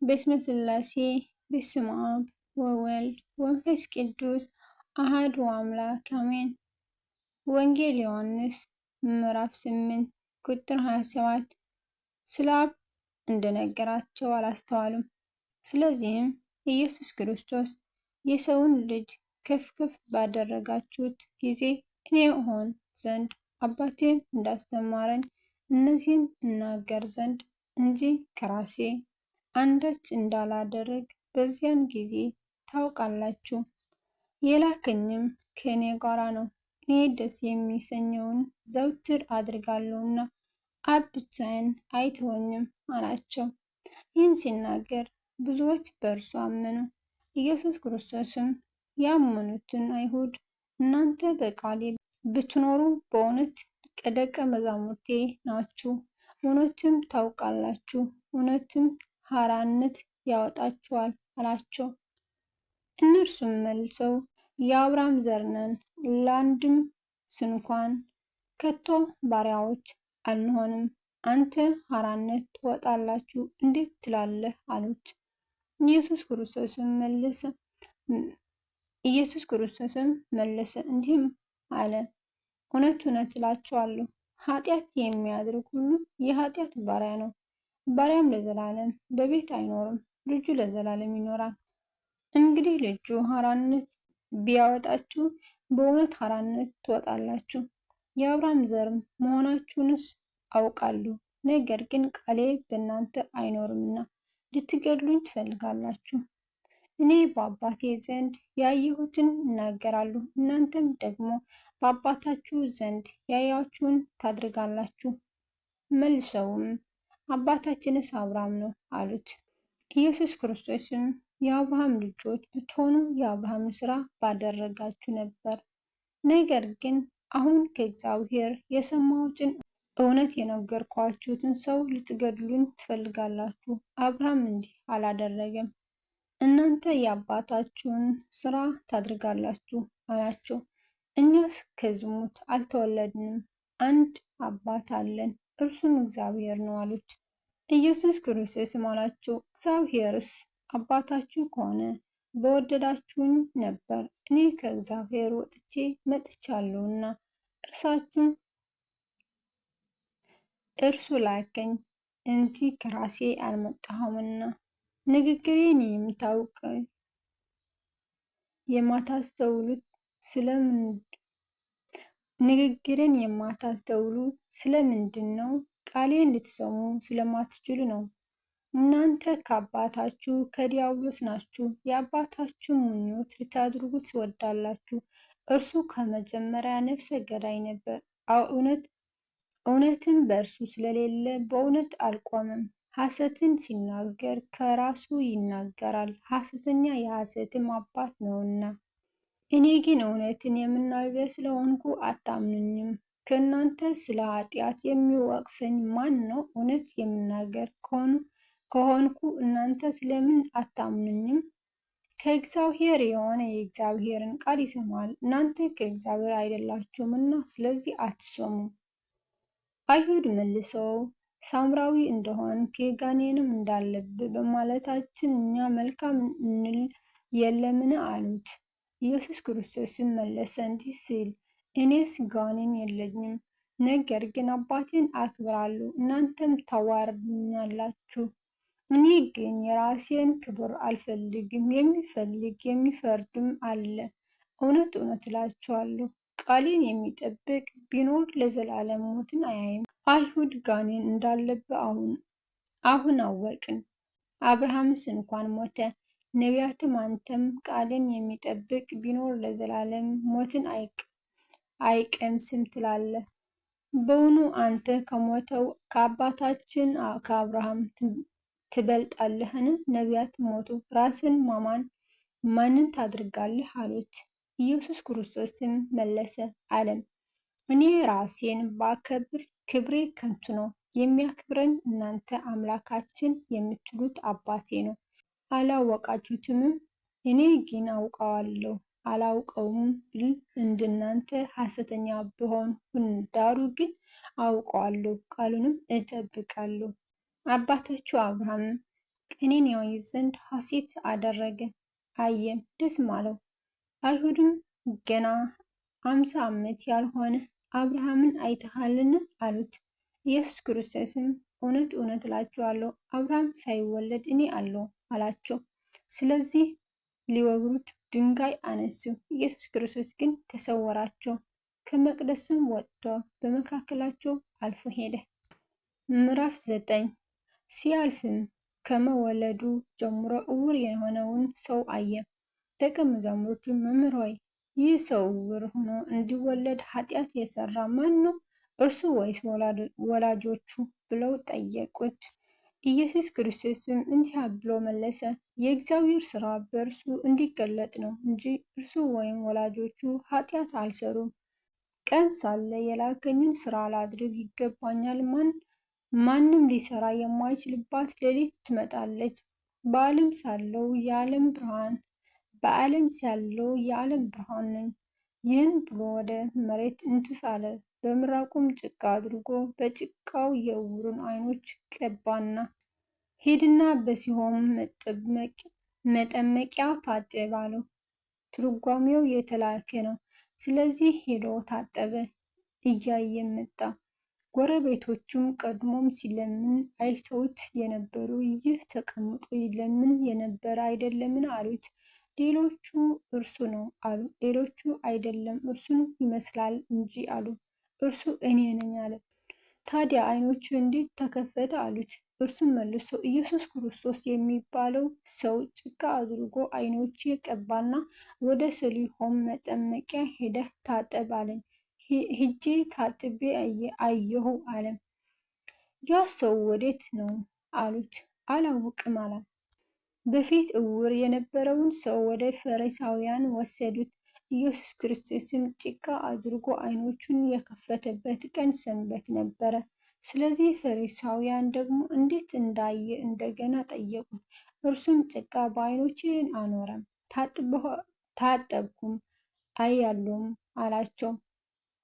በስመ ሥላሴ በስመ አብ ወወልድ ወመንፈስ ቅዱስ አሐዱ አምላክ አሜን። ወንጌል ዮሐንስ ምዕራፍ 8 ቁጥር 27 ስለ አብ እንደነገራቸው አላስተዋሉም። ስለዚህም ኢየሱስ ክርስቶስ የሰውን ልጅ ከፍ ከፍ ባደረጋችሁት ጊዜ እኔ እሆን ዘንድ አባቴም እንዳስተማረኝ እነዚህን እናገር ዘንድ እንጂ ከራሴ አንዳች እንዳላደርግ በዚያን ጊዜ ታውቃላችሁ። የላከኝም ከእኔ ጋር ነው። እኔ ደስ የሚሰኘውን ዘወትር አድርጋለሁና አብ ብቻዬን አይተወኝም አላቸው። ይህን ሲናገር ብዙዎች በእርሱ አመኑ። ኢየሱስ ክርስቶስም ያመኑትን አይሁድ እናንተ በቃሌ ብትኖሩ በእውነት ደቀ መዛሙርቴ ናችሁ፣ እውነትም ታውቃላችሁ፣ እውነትም ሐራነት ያወጣችኋል አላቸው። እነርሱም መልሰው የአብርሃም ዘር ነን፣ ለአንድም ስንኳን ከቶ ባሪያዎች አንሆንም፣ አንተ ሐራነት ትወጣላችሁ እንዴት ትላለህ? አሉት። ኢየሱስ ክርስቶስም መለሰ እንዲህም አለ፣ እውነት እውነት እላችኋለሁ ኃጢአት የሚያደርግ ሁሉ የኃጢአት ባሪያ ነው። ባሪያም ለዘላለም በቤት አይኖርም፣ ልጁ ለዘላለም ይኖራል። እንግዲህ ልጁ ሐራነት ቢያወጣችሁ በእውነት ሐራነት ትወጣላችሁ። የአብርሃም ዘር መሆናችሁንስ አውቃለሁ። ነገር ግን ቃሌ በእናንተ አይኖርምና ልትገድሉኝ ትፈልጋላችሁ። እኔ በአባቴ ዘንድ ያየሁትን እናገራለሁ፣ እናንተም ደግሞ በአባታችሁ ዘንድ ያያችሁን ታደርጋላችሁ። መልሰውም አባታችንስ አብርሃም ነው አሉት። ኢየሱስ ክርስቶስም የአብርሃም ልጆች ብትሆኑ የአብርሃም ሥራ ባደረጋችሁ ነበር። ነገር ግን አሁን ከእግዚአብሔር የሰማሁትን እውነት የነገርኳችሁትን ሰው ልትገድሉኝ ትፈልጋላችሁ። አብርሃም እንዲህ አላደረገም፣ እናንተ የአባታችሁን ሥራ ታደርጋላችሁ አላቸው። እኛስ ከዝሙት አልተወለድንም፣ አንድ አባት አለን፣ እርሱም እግዚአብሔር ነው አሉት። ኢየሱስ ክርስቶስም አላቸው፣ እግዚአብሔርስ አባታችሁ ከሆነ በወደዳችሁኝ ነበር። እኔ ከእግዚአብሔር ወጥቼ መጥቻለሁና እርሱ ላከኝ እንጂ ከራሴ አልመጣሁምና። ንግግሬን የማታስተውሉ ስለምንድን ነው? ቃሌን ልትሰሙ ስለማትችሉ ነው። እናንተ ከአባታችሁ ከዲያብሎስ ናችሁ፣ የአባታችሁ ምኞት ልታደርጉ ትወዳላችሁ። እርሱ ከመጀመሪያ ነፍሰ ገዳይ ነበር፣ እውነትም በእርሱ ስለሌለ በእውነት አልቆመም። ሐሰትን ሲናገር ከራሱ ይናገራል፣ ሐሰተኛ የሐሰትም አባት ነውና። እኔ ግን እውነትን የምናገር ስለሆንኩ አታምኑኝም። ከእናንተ ስለ ኃጢአት የሚወቅሰኝ ማን ነው? እውነት የምናገር ከሆንኩ እናንተ ስለምን አታምኑኝም? ከእግዚአብሔር የሆነ የእግዚአብሔርን ቃል ይሰማል። እናንተ ከእግዚአብሔር አይደላችሁምና ስለዚህ አትሰሙም። አይሁድ መልሰው ሳምራዊ እንደሆንክ ጋኔንም እንዳለብህ በማለታችን እኛ መልካም እንል የለምን? አሉት። ኢየሱስ ክርስቶስም መለሰ እንዲህ ሲል፣ እኔስ ጋኔን የለኝም፣ ነገር ግን አባቴን አክብራለሁ፣ እናንተም ታዋርዱኛላችሁ። እኔ ግን የራሴን ክብር አልፈልግም፣ የሚፈልግ የሚፈርድም አለ። እውነት እውነት እላችኋለሁ ቃሌን የሚጠብቅ ቢኖር ለዘላለም ሞትን አያይም። አይሁድ ጋኔን እንዳለበት አሁን አወቅን። አብርሃምስ እንኳን ሞተ፣ ነቢያትም አንተም ቃሌን የሚጠብቅ ቢኖር ለዘላለም ሞትን አይቀምስም ትላለህ። በውኑ አንተ ከሞተው ከአባታችን ከአብርሃም ትበልጣለህን? ነቢያት ሞቱ፣ ራስን ማንን ታደርጋለህ? አሉት። ኢየሱስ ክርስቶስም መለሰ አለም፣ እኔ ራሴን ባከብር ክብሬ ከንቱ ነው። የሚያክብረኝ እናንተ አምላካችን የምትሉት አባቴ ነው። አላወቃችሁትምም፣ እኔ ግን አውቀዋለሁ። አላውቀውም ብል እንደናንተ ሐሰተኛ ብሆን፣ ዳሩ ግን አውቀዋለሁ፣ ቃሉንም እጠብቃለሁ። አባታችሁ አብርሃም እኔን ያይ ዘንድ ሐሴት አደረገ፣ አየም ደስም አለው። አይሁድም ገና 50 ዓመት ያልሆነ አብርሃምን አይተሃልን? አሉት። ኢየሱስ ክርስቶስም እውነት እውነት እላችኋለሁ አብርሃም ሳይወለድ እኔ አለሁ አላቸው። ስለዚህ ሊወግሩት ድንጋይ አነሱ። ኢየሱስ ክርስቶስ ግን ተሰወራቸው። ከመቅደስም ወጥቶ በመካከላቸው አልፎ ሄደ። ምዕራፍ 9 ሲያልፍም ከመወለዱ ጀምሮ ዕውር የሆነውን ሰው አየ። ደቀ መዛሙርቱ መምህር ሆይ ይህ ሰው ዕውር ሆኖ እንዲወለድ ኃጢአት የሰራ ማን ነው? እርሱ ወይስ ወላጆቹ? ብለው ጠየቁት። ኢየሱስ ክርስቶስም እንዲህ ብሎ መለሰ፣ የእግዚአብሔር ሥራ በእርሱ እንዲገለጥ ነው እንጂ እርሱ ወይም ወላጆቹ ኃጢአት አልሰሩም። ቀን ሳለ የላከኝን ሥራ ላድርግ ይገባኛል። ማንም ሊሰራ የማይችልባት ሌሊት ትመጣለች። በዓለም ሳለው የዓለም ብርሃን ነኝ። ይህን ብሎ ወደ መሬት እንትፍ አለ። በምራቁም ጭቃ አድርጎ በጭቃው የዕውሩን ዓይኖች ቀባና ሂድና በሲሆም መጠመቂያ ታጠብ አለው። ትርጓሜው የተላከ ነው። ስለዚህ ሄዶ ታጠበ፣ እያየም መጣ። ጎረቤቶቹም ቀድሞም ሲለምን አይተውት የነበሩ ይህ ተቀምጦ ይለምን የነበረ አይደለምን? አሉት። ሌሎቹ እርሱ ነው አሉ፣ ሌሎቹ አይደለም እርሱን ይመስላል እንጂ አሉ። እርሱ እኔ ነኝ አለ። ታዲያ ዓይኖቹ እንዴት ተከፈተ? አሉት። እርሱም መልሶ ኢየሱስ ክርስቶስ የሚባለው ሰው ጭቃ አድርጎ ዓይኖቼ ቀባና ወደ ሰሊሆም መጠመቂያ ሄደህ ታጠብ አለኝ። ሄጄ ታጥቤ አየሁ አለ። ያ ሰው ወዴት ነው? አሉት። አላውቅም አለ። በፊት ዕውር የነበረውን ሰው ወደ ፈሪሳውያን ወሰዱት። ኢየሱስ ክርስቶስም ጭቃ አድርጎ ዓይኖቹን የከፈተበት ቀን ሰንበት ነበረ። ስለዚህ ፈሪሳውያን ደግሞ እንዴት እንዳየ እንደገና ጠየቁት። እርሱም ጭቃ በዓይኖቼ አኖረ፣ ታጠብኩም አያለሁም አላቸው።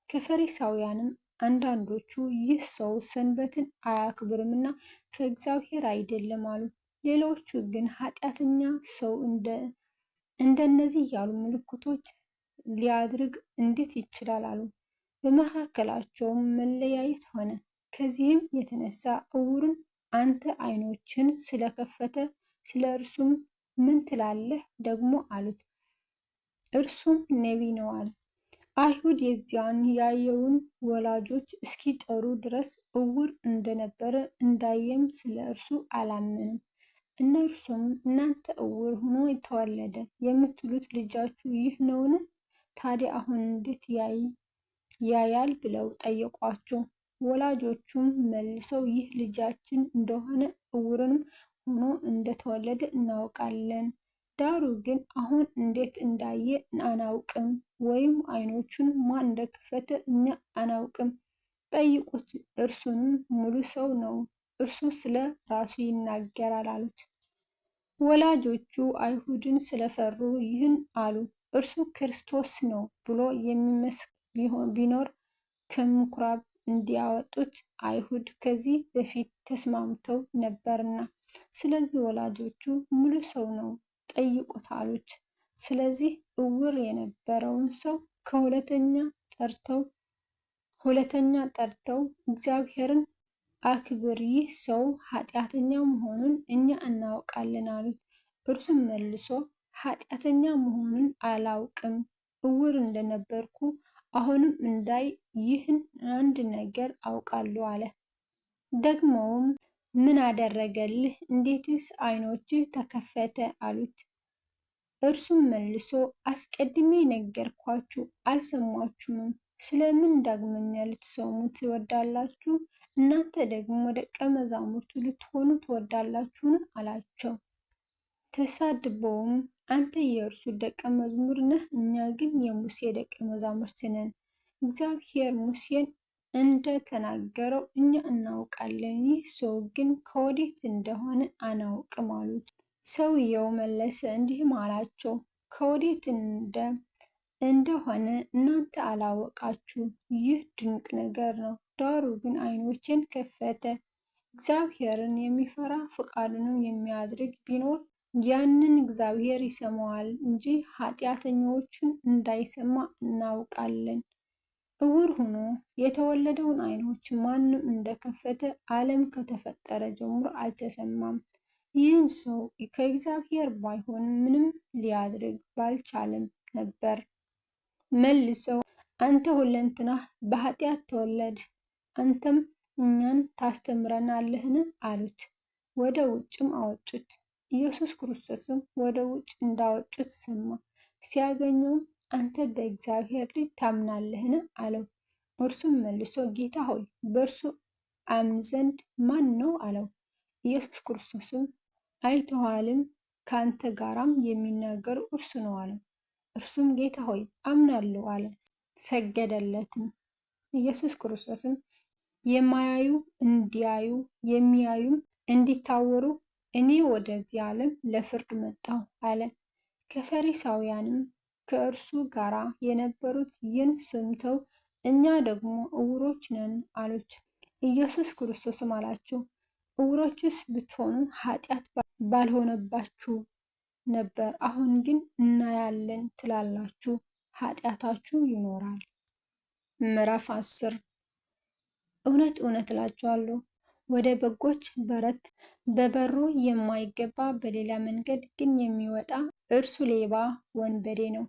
ከፈሪሳውያንም አንዳንዶቹ ይህ ሰው ሰንበትን አያክብርምና ከእግዚአብሔር አይደለም አሉ። ሌሎቹ ግን ኃጢአተኛ ሰው እንደነዚህ ያሉ ምልክቶች ሊያድርግ እንዴት ይችላል? አሉ። በመካከላቸውም መለያየት ሆነ። ከዚህም የተነሳ ዕውሩን አንተ ዓይኖችን ስለከፈተ ስለ እርሱም ምን ትላለህ ደግሞ አሉት። እርሱም ነቢይ ነው አለ። አይሁድ የዚያን ያየውን ወላጆች እስኪጠሩ ድረስ ዕውር እንደነበረ እንዳየም ስለ እርሱ አላመኑም። እነርሱም እናንተ ዕውር ሆኖ ተወለደ የምትሉት ልጃችሁ ይህ ነውን? ታዲያ አሁን እንዴት ያያል? ብለው ጠየቋቸው። ወላጆቹም መልሰው ይህ ልጃችን እንደሆነ ዕውርም ሆኖ እንደተወለደ እናውቃለን። ዳሩ ግን አሁን እንዴት እንዳየ አናውቅም፣ ወይም ዓይኖቹን ማን እንደከፈተ እኛ አናውቅም። ጠይቁት፣ እርሱንም ሙሉ ሰው ነው፣ እርሱ ስለ ራሱ ይናገራል አሉት። ወላጆቹ አይሁድን ስለፈሩ ይህን አሉ። እርሱ ክርስቶስ ነው ብሎ የሚመስል ቢኖር ከምኩራብ እንዲያወጡት አይሁድ ከዚህ በፊት ተስማምተው ነበርና። ስለዚህ ወላጆቹ ሙሉ ሰው ነው፣ ጠይቁት አሉት። ስለዚህ ዕውር የነበረውን ሰው ሁለተኛ ጠርተው እግዚአብሔርን አክብር፣ ይህ ሰው ኃጢአተኛ መሆኑን እኛ እናውቃለን አሉት። እርሱም መልሶ ኃጢአተኛ መሆኑን አላውቅም፣ ዕውር እንደነበርኩ አሁንም እንዳይ ይህን አንድ ነገር አውቃለሁ አለ። ደግሞም ምን አደረገልህ? እንዴትስ ዓይኖችህ ተከፈተ? አሉት። እርሱም መልሶ አስቀድሜ ነገርኳችሁ፣ አልሰማችሁም። ስለምን ዳግመኛ ልትሰሙ ትወዳላችሁ? እናንተ ደግሞ ደቀ መዛሙርቱ ልትሆኑ ትወዳላችሁን? አላቸው። ተሳድበውም አንተ የእርሱ ደቀ መዝሙር ነህ፣ እኛ ግን የሙሴ ደቀ መዛሙርት ነን። እግዚአብሔር ሙሴን እንደተናገረው እኛ እናውቃለን፣ ይህ ሰው ግን ከወዴት እንደሆነ አናውቅም አሉት። ሰውየው መለሰ እንዲህም አላቸው፣ ከወዴት እንደሆነ እናንተ አላወቃችሁም። ይህ ድንቅ ነገር ነው። ዳሩ ግን ዓይኖቼን ከፈተ። እግዚአብሔርን የሚፈራ ፈቃዱንም የሚያደርግ ቢኖር ያንን እግዚአብሔር ይሰማዋል እንጂ ኃጢአተኞችን እንዳይሰማ እናውቃለን። ዕውር ሆኖ የተወለደውን ዓይኖች ማንም እንደከፈተ ዓለም ከተፈጠረ ጀምሮ አልተሰማም። ይህን ሰው ከእግዚአብሔር ባይሆን ምንም ሊያደርግ ባልቻለም ነበር። መልሰው አንተ ሁለንተናህ በኃጢአት ተወለድ፣ አንተም እኛን ታስተምረናለህን? አሉት። ወደ ውጭም አወጡት። ኢየሱስ ክርስቶስም ወደ ውጭ እንዳወጡት ሰማ። ሲያገኘውም አንተ በእግዚአብሔር ልጅ ታምናለህን? አለው። እርሱም መልሶ ጌታ ሆይ በእርሱ አምን ዘንድ ማን ነው? አለው። ኢየሱስ ክርስቶስም አይተኸዋልም፣ ከአንተ ጋራም የሚናገር እርሱ ነው አለው። እርሱም ጌታ ሆይ አምናለሁ አለ፣ ሰገደለትም። ኢየሱስ ክርስቶስም የማያዩ እንዲያዩ የሚያዩም እንዲታወሩ እኔ ወደዚህ ዓለም ለፍርድ መጣሁ አለ። ከፈሪሳውያንም ከእርሱ ጋር የነበሩት ይህን ሰምተው እኛ ደግሞ ዕውሮች ነን አሉት። ኢየሱስ ክርስቶስም አላቸው፣ ዕውሮችስ ብትሆኑ ኃጢአት ባልሆነባችሁ ነበር፣ አሁን ግን እናያለን ትላላችሁ፣ ኃጢአታችሁ ይኖራል። ምዕራፍ 10 እውነት እውነት እላችኋለሁ ወደ በጎች በረት በበሩ የማይገባ በሌላ መንገድ ግን የሚወጣ እርሱ ሌባ ወንበዴ ነው።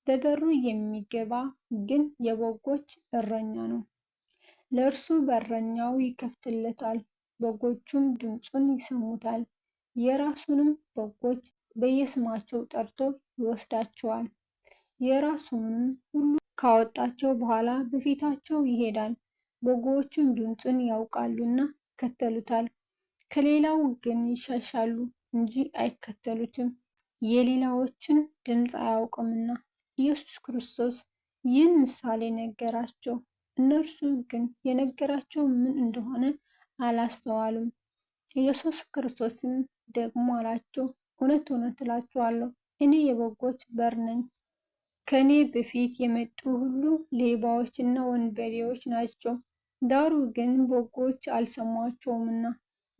በበሩ የሚገባ ግን የበጎች እረኛ ነው። ለእርሱ በረኛው ይከፍትለታል፣ በጎቹም ድምፁን ይሰሙታል። የራሱንም በጎች በየስማቸው ጠርቶ ይወስዳቸዋል። የራሱንም ሁሉ ካወጣቸው በኋላ በፊታቸው ይሄዳል። በጎቹም ድምፁን ያውቃሉና ይከተሉታል። ከሌላው ግን ይሸሻሉ እንጂ አይከተሉትም፣ የሌላዎችን ድምፅ አያውቅምና። ኢየሱስ ክርስቶስ ይህን ምሳሌ ነገራቸው። እነርሱ ግን የነገራቸው ምን እንደሆነ አላስተዋሉም። ኢየሱስ ክርስቶስም ደግሞ አላቸው፣ እውነት እውነት እላችኋለሁ እኔ የበጎች በር ነኝ። ከእኔ በፊት የመጡ ሁሉ ሌባዎችና ወንበዴዎች ናቸው፣ ዳሩ ግን በጎች አልሰሟቸውምና።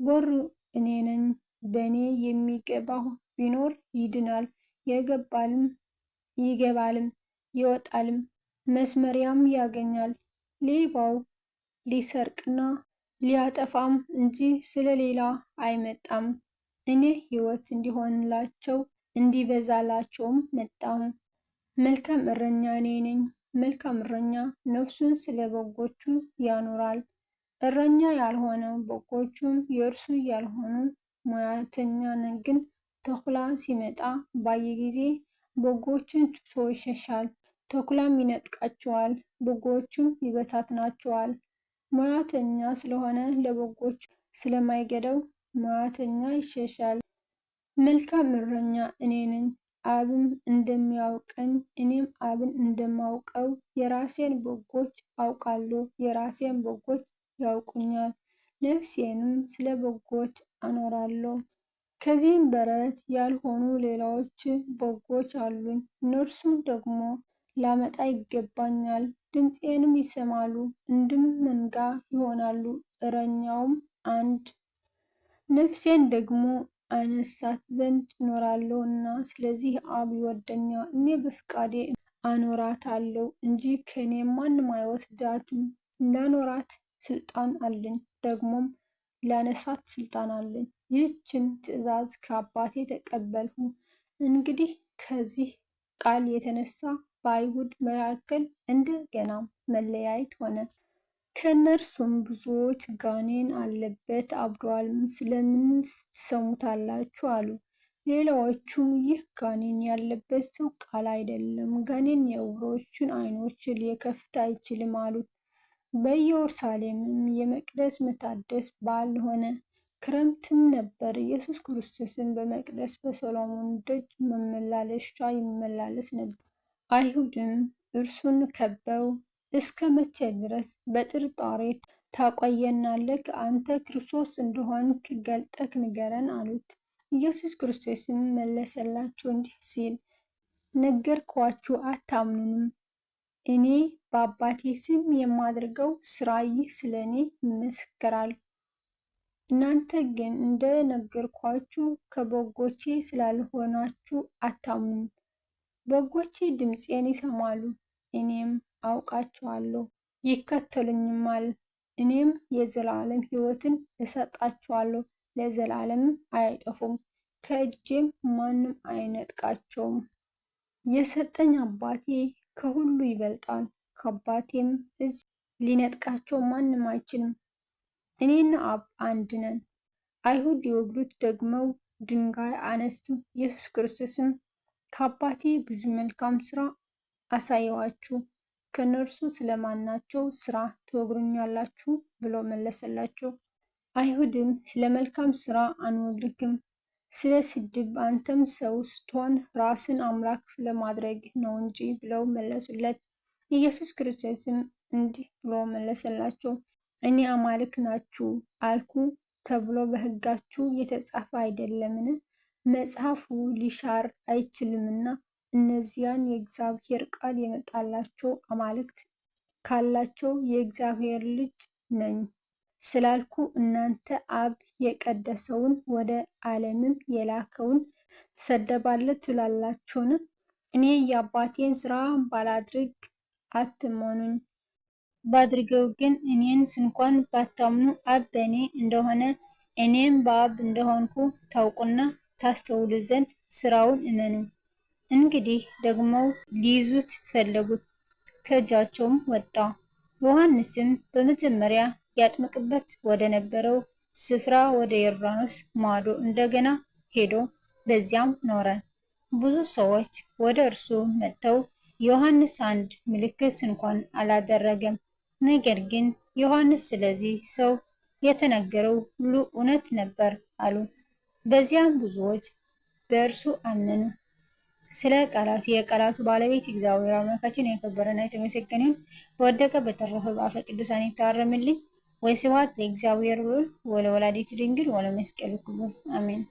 በሩ እኔ ነኝ። በእኔ የሚገባ ቢኖር ይድናል፣ ይገባልም ይወጣልም፣ መስመሪያም ያገኛል። ሌባው ሊሰርቅና ሊያጠፋም እንጂ ስለሌላ አይመጣም። እኔ ሕይወት እንዲሆንላቸው እንዲበዛላቸውም መጣሁ። መልካም እረኛ እኔ ነኝ። መልካም እረኛ ነፍሱን ስለ በጎቹ ያኖራል። እረኛ ያልሆነው በጎቹም የእርሱ ያልሆኑ ሙያተኛ ግን ተኩላ ሲመጣ ባየ ጊዜ በጎቹን ትቶ ይሸሻል። ተኩላም ይነጥቃቸዋል፣ በጎቹም ይበታትናቸዋል። ሙያተኛ ስለሆነ ለበጎቹ ስለማይገደው ሙያተኛ ይሸሻል። መልካም እረኛ እኔ ነኝ፣ አብም እንደሚያውቀኝ እኔም አብን እንደማውቀው የራሴን በጎች አውቃለሁ፣ የራሴን በጎች ያውቁኛል፣ ነፍሴንም ስለ በጎች አኖራለሁ። ከዚህም በረት ያልሆኑ ሌሎች በጎች አሉኝ፣ እነርሱን ደግሞ ላመጣ ይገባኛል። ድምፄንም ይሰማሉ፣ እንድም መንጋ ይሆናሉ፣ እረኛውም አንድ። ነፍሴን ደግሞ አነሳት ዘንድ እኖራለሁ እና ስለዚህ አብ ይወደኛል። እኔ በፍቃዴ አኖራታለሁ እንጂ ከእኔ ማንም አይወስዳትም። ላኖራት ስልጣን አለኝ፣ ደግሞም ላነሳት ስልጣን አለኝ። ይህችን ትእዛዝ ከአባቴ ተቀበልሁ። እንግዲህ ከዚህ ቃል የተነሳ በአይሁድ መካከል እንደገና መለያየት ሆነ። ከእነርሱም ብዙዎች ጋኔን አለበት አብዷልም፣ ስለምን ትሰሙታላችሁ አሉ። ሌላዎቹም ይህ ጋኔን ያለበት ሰው ቃል አይደለም፣ ጋኔን የዕውሮችን ዓይኖች ሊከፍት አይችልም አሉት። በኢየሩሳሌምም የመቅደስ መታደስ በዓል ሆነ፣ ክረምትም ነበር። ኢየሱስ ክርስቶስን በመቅደስ በሰሎሞን ደጅ መመላለሻ ይመላለስ ነበር። አይሁድም እርሱን ከበው እስከ መቼ ድረስ በጥርጣሬ ታቆየናለህ? አንተ ክርስቶስ እንደሆንክ ገልጠህ ንገረን አሉት። ኢየሱስ ክርስቶስም መለሰላቸው እንዲህ ሲል፣ ነገርኳችሁ አታምኑንም። እኔ በአባቴ ስም የማደርገው ሥራ ይህ ስለ እኔ ይመሰክራል። እናንተ ግን እንደነገርኳችሁ ከበጎቼ ስላልሆናችሁ አታምኑም። በጎቼ ድምፄን ይሰማሉ፣ እኔም አውቃቸዋለሁ፣ ይከተሉኝማል። እኔም የዘላለም ሕይወትን እሰጣቸዋለሁ፣ ለዘላለምም አይጠፉም፣ ከእጄም ማንም አይነጥቃቸውም። የሰጠኝ አባቴ ከሁሉ ይበልጣል፣ ከአባቴም እጅ ሊነጥቃቸው ማንም አይችልም። እኔና አብ አንድ ነን። አይሁድ ሊወግሩት ደግመው ድንጋይ አነሱ። ኢየሱስ ክርስቶስም ከአባቴ ብዙ መልካም ሥራ አሳየኋችሁ፣ ከእነርሱ ስለማናቸው ሥራ ትወግሩኛላችሁ ብሎ መለሰላቸው። አይሁድም ስለ መልካም ሥራ አንወግርህም፣ ስለ ስድብ አንተም ሰው ስትሆን ራስን አምላክ ስለማድረግ ነው እንጂ ብለው መለሱለት። ኢየሱስ ክርስቶስም እንዲህ ብሎ መለሰላቸው፣ እኔ አማልክ ናችሁ አልኩ ተብሎ በሕጋችሁ የተጻፈ አይደለምን? መጽሐፉ ሊሻር አይችልምና። እነዚያን የእግዚአብሔር ቃል የመጣላቸው አማልክት ካላቸው የእግዚአብሔር ልጅ ነኝ ስላልኩ እናንተ አብ የቀደሰውን ወደ ዓለምም የላከውን ሰደባለት ትላላችሁን? እኔ የአባቴን ሥራ ባላድርግ አትመኑኝ፣ ባድርገው ግን እኔን ስንኳን ባታምኑ አብ በእኔ እንደሆነ እኔም በአብ እንደሆንኩ ታውቁና ታስተውሉ ዘንድ ሥራውን እመኑ። እንግዲህ ደግመው ሊይዙት ፈለጉት፣ ከእጃቸውም ወጣ። ዮሐንስም በመጀመሪያ ያጥምቅበት ወደ ነበረው ስፍራ ወደ ዮርዳኖስ ማዶ እንደገና ሄዶ በዚያም ኖረ። ብዙ ሰዎች ወደ እርሱ መጥተው ዮሐንስ አንድ ምልክት እንኳን አላደረገም፣ ነገር ግን ዮሐንስ ስለዚህ ሰው የተነገረው ሁሉ እውነት ነበር አሉ። በዚያም ብዙዎች በእርሱ አመኑ። ስለ ቃላቱ የቃላቱ ባለቤት እግዚአብሔር አምላካችን የከበረና የተመሰገነ ይሁን። በወደቀ በተረፈ በአፈ ቅዱሳን ይታረምልኝ። ወስብሐት ለእግዚአብሔር ወለወላዲቱ ድንግል ወለመስቀሉ ክቡር አሜን።